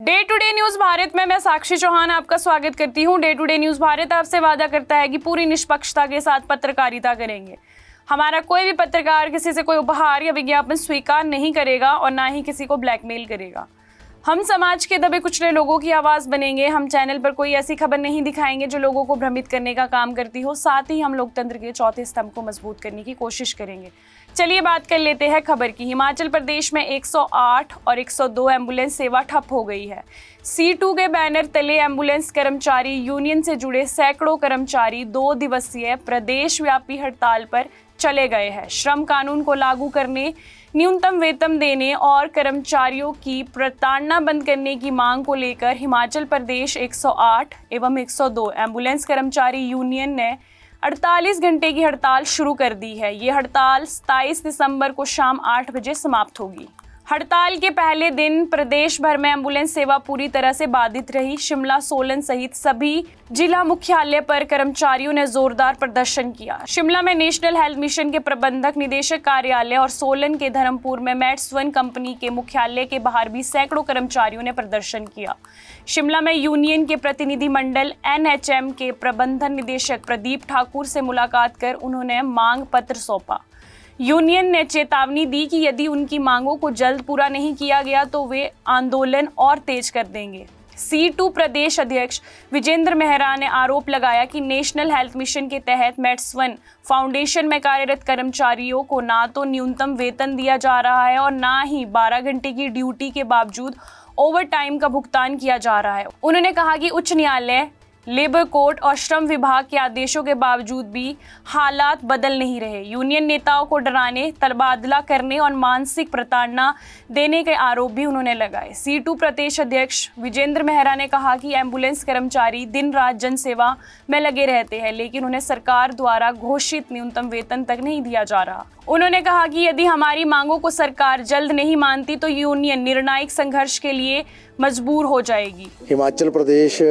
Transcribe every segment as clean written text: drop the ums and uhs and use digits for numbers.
Day to day news Bharat में मैं साक्षी चौहान आपका स्वागत करती हूं। Day to day news Bharat आपसे वादा करता है कि पूरी निष्पक्षता के साथ पत्रकारिता करेंगे। हमारा कोई भी पत्रकार किसी से कोई उपहार या विज्ञापन स्वीकार नहीं करेगा और ना ही किसी को ब्लैकमेल करेगा। हम समाज के दबे कुचले लोगों की आवाज बनेंगे। हम चैनल पर कोई ऐसी खबर नहीं दिखाएंगे जो लोगों को भ्रमित करने का काम करती हो। साथ ही हम लोकतंत्र के चौथे स्तंभ को मजबूत करने की कोशिश करेंगे। चलिए बात कर लेते हैं खबर की। हिमाचल प्रदेश में 108 और 102 एम्बुलेंस सेवा ठप हो गई है। C2 के बैनर तले एम्बुलेंस कर्मचारी यूनियन से जुड़े सैकड़ों कर्मचारी 2 दिवसीय प्रदेश व्यापी हड़ताल पर चले गए हैं। श्रम कानून को लागू करने, न्यूनतम वेतन देने और कर्मचारियों की प्रताड़ना बंद करने की मांग को लेकर हिमाचल प्रदेश 108 एवं 102 एम्बुलेंस कर्मचारी यूनियन ने 48 घंटे की हड़ताल शुरू कर दी है। ये हड़ताल 27 दिसंबर को शाम 8 बजे समाप्त होगी। हड़ताल के पहले दिन प्रदेश भर में एम्बुलेंस सेवा पूरी तरह से बाधित रही। शिमला, सोलन सहित सभी जिला मुख्यालय पर कर्मचारियों ने जोरदार प्रदर्शन किया। शिमला में नेशनल हेल्थ मिशन के प्रबंधक निदेशक कार्यालय और सोलन के धर्मपुर में मैट्स1 कंपनी के मुख्यालय के बाहर भी सैकड़ों कर्मचारियों ने प्रदर्शन किया। शिमला में यूनियन के प्रतिनिधि मंडल NHM के प्रबंधन निदेशक प्रदीप ठाकुर से मुलाकात कर उन्होंने मांग पत्र सौंपा। यूनियन ने चेतावनी दी कि यदि उनकी मांगों को जल्द पूरा नहीं किया गया तो वे आंदोलन और तेज कर देंगे। C2 प्रदेश अध्यक्ष विजेंद्र मेहरा ने आरोप लगाया कि नेशनल हेल्थ मिशन के तहत मैट्स1 फाउंडेशन में कार्यरत कर्मचारियों को ना तो न्यूनतम वेतन दिया जा रहा है और ना ही 12 घंटे की ड्यूटी के बावजूद ओवर टाइम का भुगतान किया जा रहा है। उन्होंने कहा कि उच्च न्यायालय, लेबर कोर्ट और श्रम विभाग के आदेशों के बावजूद भी हालात बदल नहीं रहे। यूनियन नेताओं को डराने, तबादला करने और मानसिक प्रताड़ना देने के आरोप भी उन्होंने लगाए। C2 प्रदेश अध्यक्ष विजेंद्र मेहरा ने कहा कि एम्बुलेंस कर्मचारी दिन रात जनसेवा में लगे रहते हैं, लेकिन उन्हें सरकार द्वारा घोषित न्यूनतम वेतन तक नहीं दिया जा रहा। उन्होंने कहा कि यदि हमारी मांगों को सरकार जल्द नहीं मानती तो यूनियन निर्णायक संघर्ष के लिए मजबूर हो जाएगी। हिमाचल प्रदेश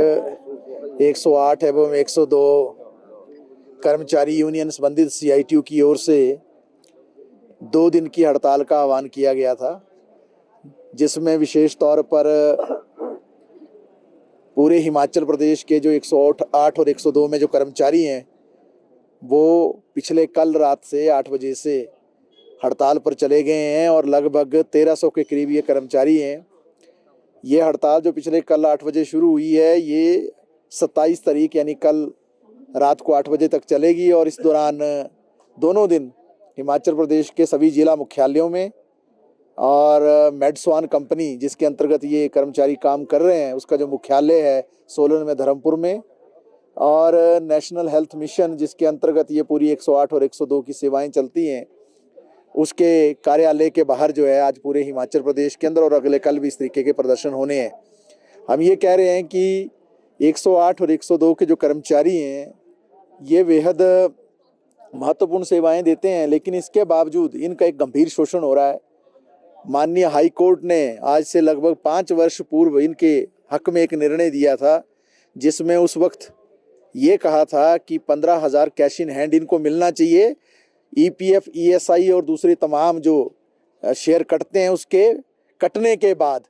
108 एवं 102 कर्मचारी यूनियन संबंधित CITU की ओर से 2 दिन की हड़ताल का आह्वान किया गया था, जिसमें विशेष तौर पर पूरे हिमाचल प्रदेश के जो 108 और 102 में जो कर्मचारी हैं वो पिछले कल रात से 8 बजे से हड़ताल पर चले गए हैं और लगभग 1300 के करीब ये कर्मचारी हैं। ये हड़ताल जो पिछले कल 8 बजे शुरू हुई है, ये 27 तारीख यानी कल रात को 8 बजे तक चलेगी और इस दौरान दोनों दिन हिमाचल प्रदेश के सभी जिला मुख्यालयों में और मैट्स1 कंपनी जिसके अंतर्गत ये कर्मचारी काम कर रहे हैं उसका जो मुख्यालय है सोलन में, धर्मपुर में, और नेशनल हेल्थ मिशन जिसके अंतर्गत ये पूरी 108 और 102 की सेवाएं चलती हैं उसके कार्यालय के बाहर जो है आज पूरे हिमाचल प्रदेश के अंदर और अगले कल भी इस तरीके के प्रदर्शन होने हैं। हम ये कह रहे हैं कि 108 और 102 के जो कर्मचारी हैं ये बेहद महत्वपूर्ण सेवाएं देते हैं, लेकिन इसके बावजूद इनका एक गंभीर शोषण हो रहा है। माननीय हाई कोर्ट ने आज से लगभग 5 वर्ष पूर्व इनके हक में एक निर्णय दिया था, जिसमें उस वक्त ये कहा था कि 15,000 कैश इन हैंड इनको मिलना चाहिए। EPF, ESI और दूसरे तमाम जो शेयर कटते हैं उसके कटने के बाद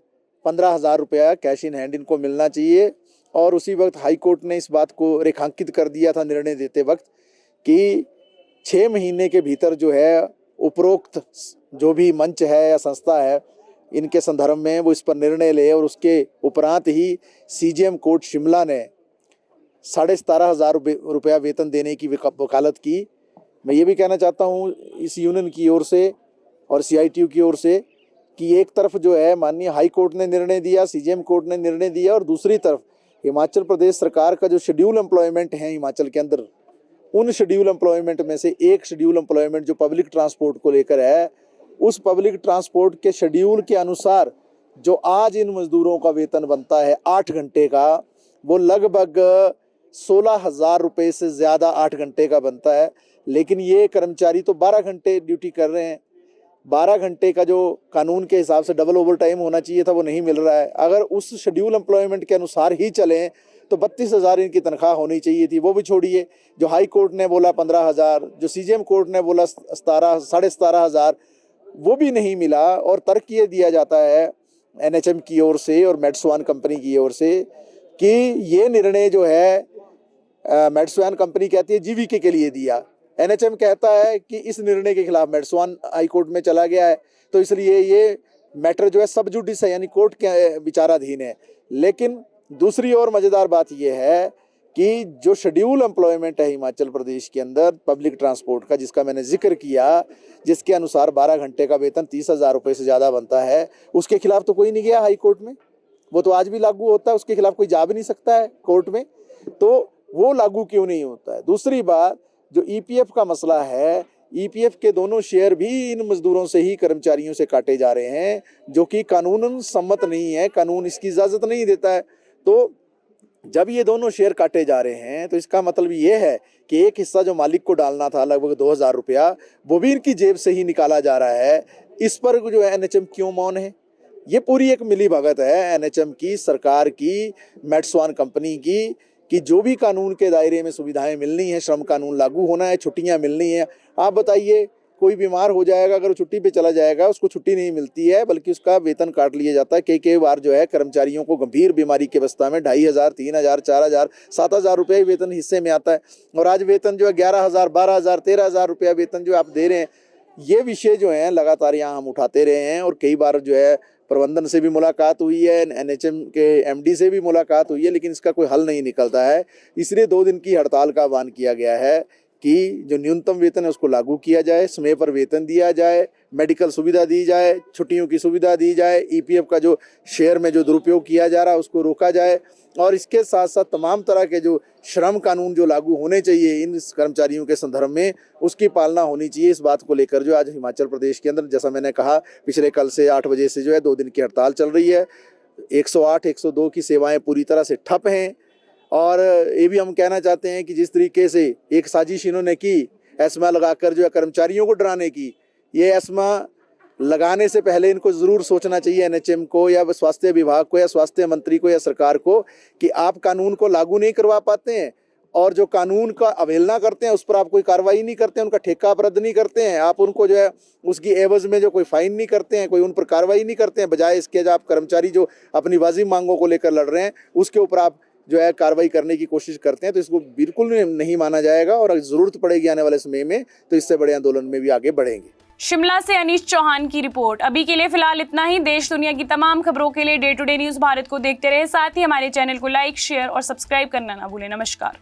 15,000 रुपया कैश इन हैंड इनको मिलना चाहिए। और उसी वक्त हाई कोर्ट ने इस बात को रेखांकित कर दिया था निर्णय देते वक्त कि 6 महीने के भीतर जो है उपरोक्त जो भी मंच है या संस्था है इनके संदर्भ में वो इस पर निर्णय ले, और उसके उपरांत ही CJM कोर्ट शिमला ने 17,500 रुपया वेतन देने की वकालत की। मैं ये भी कहना चाहता हूँ इस यूनियन की ओर से और CITU की ओर से कि एक तरफ जो है माननीय हाई कोर्ट ने निर्णय दिया, CJM कोर्ट ने निर्णय दिया, और दूसरी तरफ हिमाचल प्रदेश सरकार का जो शेड्यूल एम्प्लॉयमेंट है हिमाचल के अंदर, उन शेड्यूल एम्प्लॉयमेंट में से एक शेड्यूल एम्प्लॉयमेंट जो पब्लिक ट्रांसपोर्ट को लेकर है, उस पब्लिक ट्रांसपोर्ट के शेड्यूल के अनुसार जो आज इन मजदूरों का वेतन बनता है 8 घंटे का, वो लगभग 16,000 रुपये से ज़्यादा 8 घंटे का बनता है। लेकिन ये कर्मचारी तो 12 घंटे ड्यूटी कर रहे हैं। 12 घंटे का जो कानून के हिसाब से डबल ओवर टाइम होना चाहिए था वो नहीं मिल रहा है। अगर उस शेड्यूल एम्प्लॉयमेंट के अनुसार ही चलें तो 32,000 इनकी तनख्वाह होनी चाहिए थी, वो भी छोड़िए। जो हाई कोर्ट ने बोला 15,000, जो CJM कोर्ट ने बोला 17,500, वो भी नहीं मिला। और तर्क ये दिया जाता है एनएचएम की ओर से और मेडस्वान कंपनी की ओर से कि ये निर्णय जो है मेडस्वान कंपनी कहती है जीवीके के लिए दिया, एनएचएम कहता है कि इस निर्णय के खिलाफ मेडस्वान हाई कोर्ट में चला गया है, तो इसलिए ये मैटर जो है सब जुडिस है, यानी कोर्ट के विचाराधीन है। लेकिन दूसरी ओर मज़ेदार बात यह है कि जो शेड्यूल एम्प्लॉयमेंट है हिमाचल प्रदेश के अंदर पब्लिक ट्रांसपोर्ट का, जिसका मैंने जिक्र किया, जिसके अनुसार 12 घंटे का वेतन 30,000 रुपये से ज़्यादा बनता है, उसके खिलाफ तो कोई नहीं गया हाई कोर्ट में। वो तो आज भी लागू होता है, उसके खिलाफ कोई जा भी नहीं सकता है कोर्ट में, तो वो लागू क्यों नहीं होता है। दूसरी बात, जो ईपीएफ का मसला है, ईपीएफ के दोनों शेयर भी इन मजदूरों से ही, कर्मचारियों से काटे जा रहे हैं, जो कि कानूनन सम्मत नहीं है, कानून इसकी इजाज़त नहीं देता है। तो जब ये दोनों शेयर काटे जा रहे हैं तो इसका मतलब ये है कि एक हिस्सा जो मालिक को डालना था लगभग 2,000 रुपया, वो भी इनकी जेब से ही निकाला जा रहा है। इस पर जो है एनएचएम क्यों मौन है? ये पूरी एक मिली भगत है एनएचएम की, सरकार की, मेडस्वान कंपनी की, कि जो भी कानून के दायरे में सुविधाएं मिलनी है, श्रम कानून लागू होना है, छुट्टियां मिलनी है। आप बताइए, कोई बीमार हो जाएगा, अगर वो छुट्टी पे चला जाएगा, उसको छुट्टी नहीं मिलती है, बल्कि उसका वेतन काट लिया जाता है। कई बार जो है कर्मचारियों को गंभीर बीमारी के अवस्था में 2,500, 3,000, 4,000, 7,000 रुपये वेतन हिस्से में आता है, और आज वेतन जो है 11,000, 12,000, 13,000 रुपया वेतन जो आप दे रहे हैं। ये विषय जो है लगातार यहाँ हम उठाते रहे हैं, और कई बार जो है प्रबंधन से भी मुलाकात हुई है, एनएचएम के एमडी से भी मुलाकात हुई है, लेकिन इसका कोई हल नहीं निकलता है। इसलिए 2 दिन की हड़ताल का आह्वान किया गया है कि जो न्यूनतम वेतन है उसको लागू किया जाए, समय पर वेतन दिया जाए, मेडिकल सुविधा दी जाए, छुट्टियों की सुविधा दी जाए, ईपीएफ का जो शेयर में जो दुरुपयोग किया जा रहा है उसको रोका जाए, और इसके साथ साथ तमाम तरह के जो श्रम कानून जो लागू होने चाहिए इन कर्मचारियों के संदर्भ में, उसकी पालना होनी चाहिए। इस बात को लेकर जो आज हिमाचल प्रदेश के अंदर, जैसा मैंने कहा, पिछले कल से 8 बजे से जो है 2 दिन की हड़ताल चल रही है। 108, 102 की सेवाएं पूरी तरह से ठप हैं, और ये भी हम कहना चाहते हैं कि जिस तरीके से एक साजिश इन्होंने की एस्मा लगाकर जो है कर्मचारियों को डराने की, ये एस्मा लगाने से पहले इनको ज़रूर सोचना चाहिए, एनएचएम को या स्वास्थ्य विभाग को या स्वास्थ्य मंत्री को या सरकार को, कि आप कानून को लागू नहीं करवा पाते हैं, और जो कानून का अवहेलना करते हैं उस पर आप कोई कार्रवाई नहीं करते हैं, उनका ठेका आप रद्द नहीं करते हैं, आप उनको जो है उसकी एवज में जो कोई फाइन नहीं करते हैं, कोई उन पर कार्रवाई नहीं करते हैं। बजाय इसके जो आप कर्मचारी जो अपनी वाजिब मांगों को लेकर लड़ रहे हैं उसके ऊपर आप जो है कार्रवाई करने की कोशिश करते हैं, तो इसको बिल्कुल नहीं माना जाएगा, और ज़रूरत पड़ेगी आने वाले समय में तो इससे बड़े आंदोलन में भी आगे बढ़ेंगे। शिमला से अनीश चौहान की रिपोर्ट। अभी के लिए फिलहाल इतना ही। देश दुनिया की तमाम खबरों के लिए day to day news Bharat को देखते रहे, साथ ही हमारे चैनल को लाइक, शेयर और सब्सक्राइब करना ना भूलें। नमस्कार।